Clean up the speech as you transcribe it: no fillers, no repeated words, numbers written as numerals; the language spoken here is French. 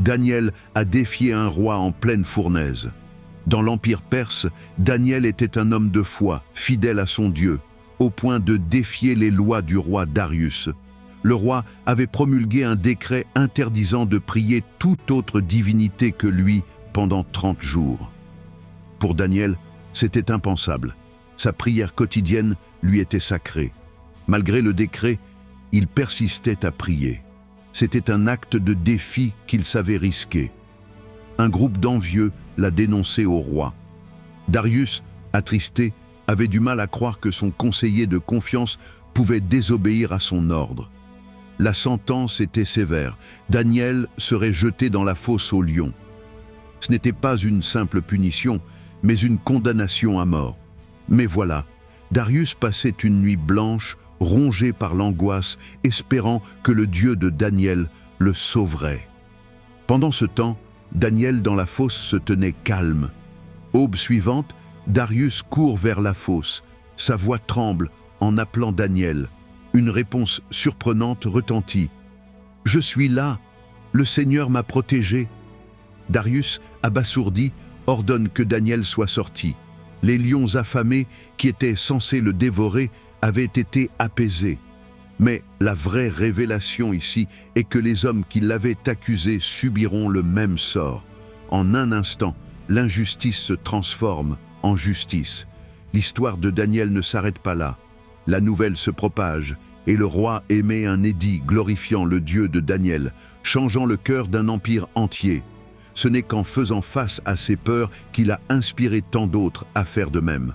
Daniel a défié un roi en pleine fournaise. Dans l'Empire perse, Daniel était un homme de foi, fidèle à son Dieu, au point de défier les lois du roi Darius. Le roi avait promulgué un décret interdisant de prier toute autre divinité que lui pendant 30 jours. Pour Daniel, c'était impensable. Sa prière quotidienne lui était sacrée. Malgré le décret, il persistait à prier. C'était un acte de défi qu'il savait risquer. Un groupe d'envieux l'a dénoncé au roi. Darius, attristé, avait du mal à croire que son conseiller de confiance pouvait désobéir à son ordre. La sentence était sévère. Daniel serait jeté dans la fosse aux lions. Ce n'était pas une simple punition, mais une condamnation à mort. Mais voilà, Darius passait une nuit blanche, rongé par l'angoisse, espérant que le Dieu de Daniel le sauverait. Pendant ce temps, Daniel dans la fosse se tenait calme. Aube suivante, Darius court vers la fosse. Sa voix tremble en appelant Daniel. Une réponse surprenante retentit. « Je suis là, le Seigneur m'a protégé. » Darius, abasourdi, ordonne que Daniel soit sorti. Les lions affamés, qui étaient censés le dévorer, avaient été apaisés. Mais la vraie révélation ici est que les hommes qui l'avaient accusé subiront le même sort. En un instant, l'injustice se transforme en justice. L'histoire de Daniel ne s'arrête pas là. La nouvelle se propage et le roi émet un édit glorifiant le Dieu de Daniel, changeant le cœur d'un empire entier. Ce n'est qu'en faisant face à ses peurs qu'il a inspiré tant d'autres à faire de même.